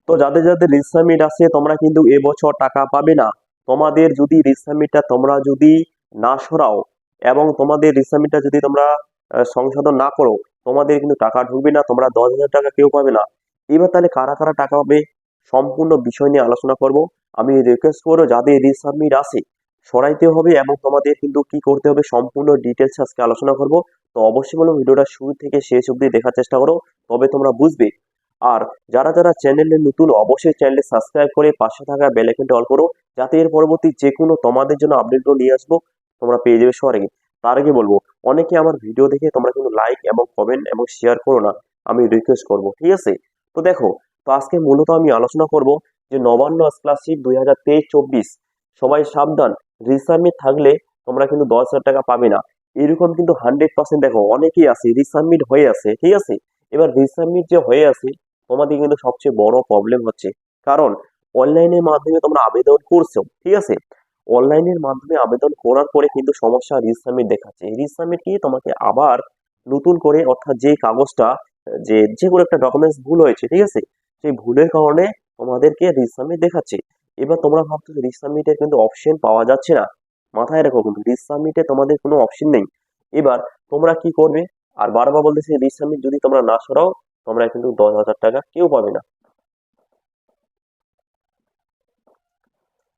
তো যাদের যাদের রিসাবমিট আছে তোমরা কিন্তু এবছর টাকা পাবে না। তোমাদের যদি রিসাবমিটটা তোমরা যদি না সরাও এবং তোমাদের রিসাবমিটটা যদি তোমরা সংশোধন না করো, তোমাদের কিন্তু টাকা ঢুকবে না, তোমরা 10,000 টাকা কেউ পাবে না। এবার তাহলে কারা কারা টাকা পাবে সম্পূর্ণ বিষয় নিয়ে আলোচনা করব। আমি রিকোয়েস্ট করবো যাদের রিসাবমিট আছে সরাইতে হবে এবং তোমাদের কিন্তু কি করতে হবে সম্পূর্ণ ডিটেলস আজকে আলোচনা করব। তো অবশ্যই বলো ভিডিওটা শুরু থেকে শেষ অবধি দেখার চেষ্টা করো, তবে তোমরা বুঝবে। আর যারা যারা চ্যানেলে নতুন অবশ্যই চ্যানেলটি সাবস্ক্রাইব করে পাশে থাকা বেল আইকনটা অল করো, যাতে এর পরবর্তী যে কোনো তোমাদের জন্য আপডেটগুলো নিয়ে আসবো তোমরা পেয়ে যাবে সবার আগে। তার আগে বলবো, অনেকে আমার ভিডিও দেখে তোমরা কিন্তু লাইক এবং কমেন্ট এবং শেয়ার করো না, আমি রিকোয়েস্ট করব, ঠিক আছে? তো দেখো, তো আজকে মূলত আমি আলোচনা করব যে নবান্ন স্কলারশিপ 2023-24 সবাই সাবধান। রিসাবমিট থাকলে তোমরা কিন্তু 10,000 টাকা পাবে না। এরকম কিন্তু 100% দেখো অনেকেই আছে রিসাবমিট হয়ে আছে, ঠিক আছে? এবার রিসাবমিট যে হয়ে আছে তোমাদের কিন্তু সবচেয়ে বড় প্রবলেম হচ্ছে, কারণ অনলাইনের মাধ্যমে তোমরা আবেদন করছো, ঠিক আছে? অনলাইনের মাধ্যমে আবেদন করার পরে কিন্তু সমস্যা রিসাবমিট দেখাচ্ছে। রিসাবমিট কি তোমাকে আবার নতুন করে, অর্থাৎ যে কাগজটা যে কোনো একটা ডকুমেন্টস ভুল হয়েছে, ঠিক আছে, সেই ভুলের কারণে তোমাদেরকে রিসাবমিট দেখাচ্ছে। এবার তোমরা ভাবছো রিসাবমিটের কিন্তু অপশন পাওয়া যাচ্ছে না, মাথায় রাখো কিন্তু রিসাবমিটে তোমাদের কোনো অপশন নেই। এবার তোমরা কি করবে? আর বারবার বলতেছি রিসাবমিট যদি তোমরা না সরাও তোমরা কিন্তু 10,000 টাকা কেউ পাবে না।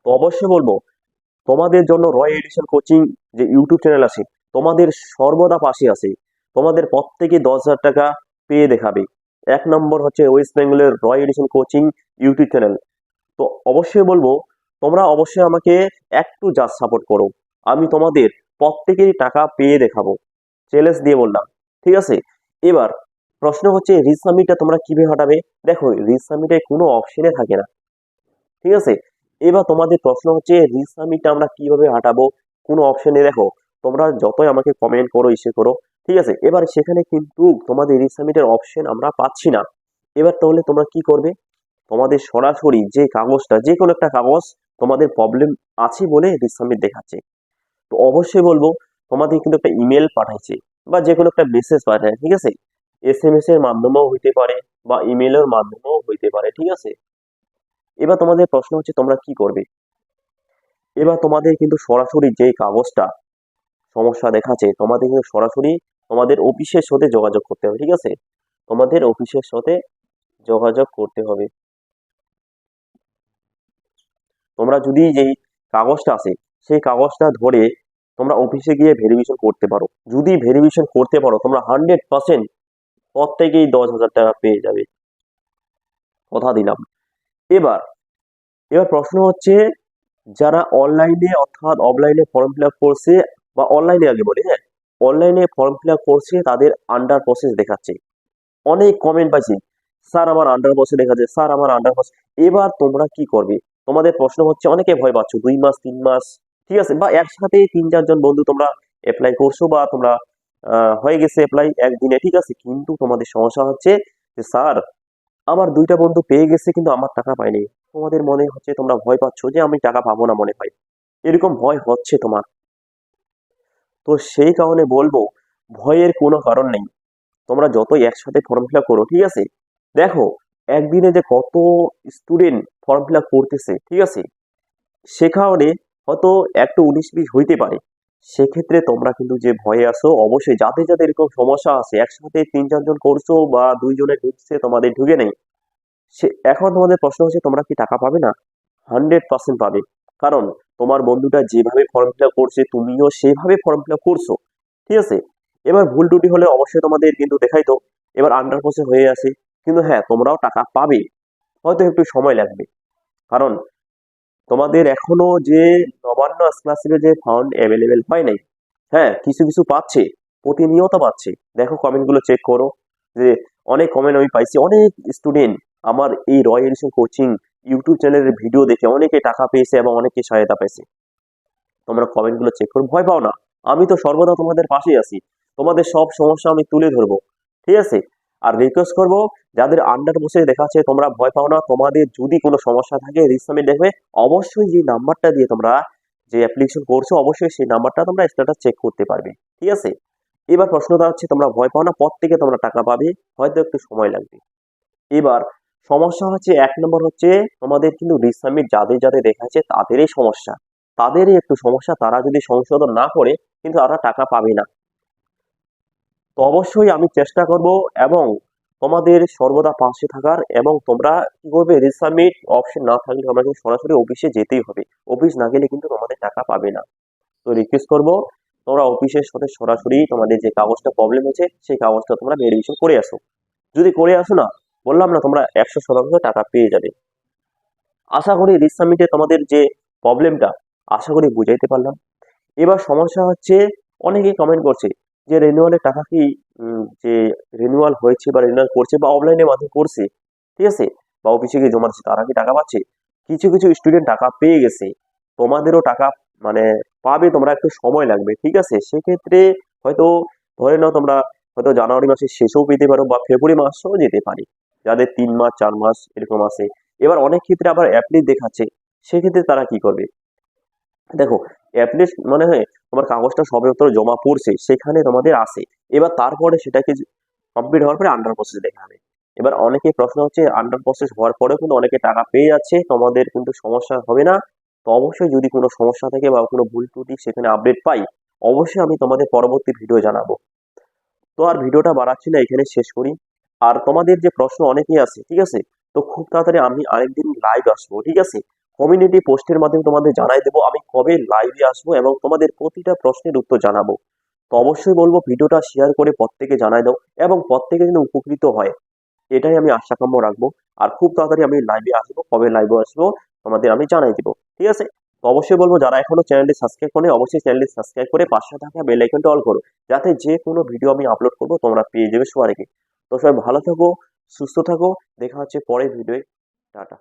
তো অবশ্যই বলবো তোমাদের জন্য রয় এডিশন কোচিং যে ইউটিউব চ্যানেল আছে তোমাদের সর্বদা পাশে আছে। তোমাদের প্রত্যেকে 10,000 টাকা পেয়ে দেখাবে। এক নম্বর হচ্ছে ওয়েস্ট বেঙ্গলের রয় এডিশন কোচিং ইউটিউব চ্যানেল। তো অবশ্যই বলবো তোমরা অবশ্যই আমাকে একটু জাস্ট সাপোর্ট করো, আমি তোমাদের প্রত্যেকেরই টাকা পেয়ে দেখাবো, চ্যালেঞ্জ দিয়ে বললাম, ঠিক আছে? এবার প্রশ্ন হচ্ছে রিসাবমিটটা তোমরা কিভাবে হটাবে। দেখো রিসাবমিটে কোনো অপশনে থাকে না, ঠিক আছে? এবার তোমাদের প্রশ্ন হচ্ছে রিসাবমিটটা আমরা কিভাবে হটাবো, কোনো অপশনে। দেখো তোমরা যতই আমাকে কমেন্ট করো ইসে করো, ঠিক আছে, এবার সেখানে কিন্তু তোমাদের রিসাবমিটের অপশন আমরা পাচ্ছি না। এবার তাহলে তোমরা কি করবে? তোমাদের সরাসরি যে কাগজটা, যে কোনো একটা কাগজ তোমাদের প্রবলেম আছে বলে রিসাবমিট দেখাচ্ছে, তো অবশ্যই বলবো তোমাদের কিন্তু একটা ইমেল পাঠাইছে বা যে কোনো একটা মেসেজ পাঠায়, ঠিক আছে? SMS এর মাধ্যমেও হইতে পারে বা ইমেলের মাধ্যমেও হইতে পারে, ঠিক আছে? এবার তোমাদের প্রশ্ন হচ্ছে তোমরা কি করবে। এবার তোমাদের কিন্তু সরাসরি যেই কাগজটা সমস্যা দেখাচ্ছে তোমাদের কিন্তু সরাসরি তোমাদের অফিসের সাথে যোগাযোগ করতে হবে, ঠিক আছে? তোমাদের অফিসের সাথে যোগাযোগ করতে হবে। তোমরা যদি যেই কাগজটা আছে সেই কাগজটা ধরে তোমরা অফিসে গিয়ে ভেরিফিকেশন করতে পারো। যদি ভেরিফিকেশন করতে পারো তোমরা 100% প্রত্যেকেই 10,000 টাকা পেয়ে যাবে, কথা দিলাম। এবার এবার প্রশ্ন হচ্ছে যারা অনলাইনে অর্থাৎ অফলাইনে ফর্ম ফিল আপ করছে, বা অনলাইনে আগে বলি, হ্যাঁ, অনলাইনে ফর্ম ফিল আপ করছে তাদের আন্ডার প্রসেস দেখাচ্ছে। অনেক কমেন্ট পাইছি, স্যার আমার আন্ডার প্রসেস দেখাচ্ছে, স্যার আমার আন্ডার প্রসেস। এবার তোমরা কি করবে? তোমাদের প্রশ্ন হচ্ছে অনেকে ভয় পাচ্ছ 2 মাস 3 মাস, ঠিক আছে, বা একসাথে 3-4 জন বন্ধু তোমরা অ্যাপ্লাই করছো বা তোমরা হয়ে গেছে অ্যাপ্লাই একদিনে, ঠিক আছে, কিন্তু তোমাদের সমস্যা হচ্ছে যে স্যার আমার 2টা বন্ধু পেয়ে গেছে কিন্তু আমার টাকা পায়নি। তোমাদের মনে হচ্ছে তোমরা ভয় পাচ্ছ যে আমি টাকা পাবো না, মনে হয় এরকম ভয় হচ্ছে তোমার। তো সেই কারণে বলবো ভয়ের কোনো কারণ নেই। তোমরা যতই একসাথে ফর্ম ফিল আপ করো, ঠিক আছে, দেখো একদিনে যে কত স্টুডেন্ট ফর্ম ফিল আপ করতেছে, ঠিক আছে, সে কারণে হয়তো একটু 19-20 হইতে পারে। সেক্ষেত্রে তোমরা কিন্তু যে ভয়ে আসো, অবশ্যই যাদের যাদের এরকম সমস্যা আছে একসাথে 3-4 জন করছো বা 2 জনে ঢুকছে তোমাদের ঢুকে নেই, সে এখন তোমাদের প্রশ্ন হচ্ছে তোমরা কি টাকা পাবে না? 100% পাবে। কারণ তোমার বন্ধুটা যেভাবে ফর্ম ফিল আপ করছে তুমিও সেভাবে ফর্ম ফিল আপ করছো, ঠিক আছে? এবার ভুল ত্রুটি হলে অবশ্যই তোমাদের কিন্তু দেখাইতো। এবার আন্ডার প্রসেস হয়ে আছে, কিন্তু হ্যাঁ তোমরাও টাকা পাবে, হয়তো একটু সময় লাগবে। কারণ তোমাদের এখনো যে নবান্ন স্কলারশিপের যে ফান্ড অ্যাভেলেবেল হয় নাই। হ্যাঁ, কিছু কিছু পাচ্ছে, প্রতিনিয়ত পাচ্ছে। দেখো কমেন্ট গুলো চেক করো, যে অনেক কমেন্ট আমি পাইছি, অনেক স্টুডেন্ট আমার এই রয় এডিশন কোচিং ইউটিউব চ্যানেলের ভিডিও দেখে অনেকে টাকা পেয়েছে এবং অনেকে সহায়তা পেয়েছে। তোমরা কমেন্ট গুলো চেক করো, ভয় পাও না, আমি তো সর্বদা তোমাদের পাশেই আছি, তোমাদের সব সমস্যা আমি তুলে ধরবো, ঠিক আছে? আর রিকোয়েস্ট করবো যাদের আন্ডার বসে দেখাচ্ছে তোমরা ভয় পাও না, তোমাদের যদি কোনো সমস্যা থাকে রিসাবমিট দেখবে, অবশ্যই যে নাম্বারটা দিয়ে তোমরা যে অ্যাপ্লিকেশন করছো অবশ্যই সেই নাম্বারটা তোমরা স্ট্যাটাস চেক করতে পারবে, ঠিক আছে? এবার প্রশ্নটা হচ্ছে তোমরা ভয় পাও না, প্রত্যেকে তোমরা টাকা পাবে, হয়তো একটু সময় লাগবে। এবার সমস্যা হচ্ছে 1 নম্বর হচ্ছে তোমাদের কিন্তু রিসাবমিট যাদের যাদের দেখাচ্ছে তাদেরই সমস্যা, তাদেরই একটু সমস্যা, তারা যদি সংশোধন না করে কিন্তু তারা টাকা পাবে না। তো অবশ্যই আমি চেষ্টা করব এবং তোমাদের সর্বদা পাশে থাকার, এবং তোমরা কি করবে, রিসাবমিট অপশন না থাকলে আমাকে সরাসরি অফিসে যেতেই হবে, অফিস না গেলে কিন্তু তোমাদের টাকা পাবে না। তো রিকোয়েস্ট করব তোমরা অফিসের সাথে সরাসরি তোমাদের যে কাগজটা প্রবলেম হয়েছে সেই কাগজটা তোমরা ভেরিফিকেশন করে আসো। যদি করে আসো না, বললাম না, তোমরা 100% টাকা পেয়ে যাবে। আশা করি রিসাবমিটে তোমাদের যে প্রবলেমটা আশা করি বুঝাইতে পারলাম। এবার সমস্যা হচ্ছে, অনেকে কমেন্ট করছে যে রিনিউয়ালের টাকা কি যে রিনিউয়াল হয়েছে বা রিনিউয়াল করছে বা অফলাইনের মাধ্যমে করছে, ঠিক আছে, বা অফিসে গিয়ে জমা দিচ্ছে, তারা কি টাকা পাচ্ছে? কিছু কিছু স্টুডেন্ট টাকা পেয়ে গেছে, তোমাদেরও টাকা মানে পাবে, তোমরা একটু সময় লাগবে, ঠিক আছে। সেক্ষেত্রে হয়তো ধরে নাও তোমরা হয়তো জানুয়ারি মাসের শেষেও পেতে পারো বা ফেব্রুয়ারি মাসেও যেতে পারে, যাদের 3 মাস 4 মাস এরকম আছে। এবার অনেক ক্ষেত্রে আবার অ্যাপ্লিক দেখাচ্ছে, সেক্ষেত্রে তারা কি করবে, দেখো, অ্যাপ্লিক মানে হয় তোমার কাগজটা সবেমাত্র জমা পড়ছে সেখানে তোমাদের আসে, এবার তারপরে সেটাকে কমপ্লিট হওয়ার পরে আন্ডার প্রসেস দেখাবে। এবার অনেকে প্রশ্ন হচ্ছে আন্ডার প্রসেস হওয়ার পরেও কিন্তু অনেকে টাকা পেয়ে যাচ্ছে, তোমাদের কিন্তু সমস্যা হবে না। তো অবশ্যই যদি কোনো সমস্যা থাকে বা কোনো ভুল ত্রুটি সেখানে আপডেট পাই, অবশ্যই আমি তোমাদের পরবর্তী ভিডিও জানাবো। তো আর ভিডিওটা বাড়াচ্ছি না, এখানে শেষ করি। আর তোমাদের যে প্রশ্ন অনেকেই আছে, ঠিক আছে, তো খুব তাড়াতাড়ি আমি আরেকদিন লাইভ আসবো, ঠিক আছে, কমিউনিটি পোস্টের মাধ্যমে তোমাদের জানাই দেবো আমি কবে লাইভে আসবো এবং তোমাদের প্রতিটা প্রশ্নের উত্তর জানাবো। তো অবশ্যই বলবো ভিডিওটা শেয়ার করে প্রত্যেকে জানাই দাও এবং প্রত্যেকে যেন উপকৃত হয়, এটাই আমি আশা কাম্য রাখবো। আর খুব তাড়াতাড়ি আমি লাইভে আসবো, কবে লাইভে আসবো তোমাদের আমি জানাই দিব, ঠিক আছে। তো অবশ্যই বলবো যারা এখনো চ্যানেলটি সাবস্ক্রাইব করে অবশ্যই চ্যানেলটি সাবস্ক্রাইব করে পাশে থাকা বেল আইকনটা অল করো, যাতে যে কোনো ভিডিও আমি আপলোড করবো তোমরা পেয়ে যাবে সবার আগে। তো সবাই ভালো থাকো, সুস্থ থাকো, দেখা হচ্ছে পরের ভিডিওয়ে। টাটা।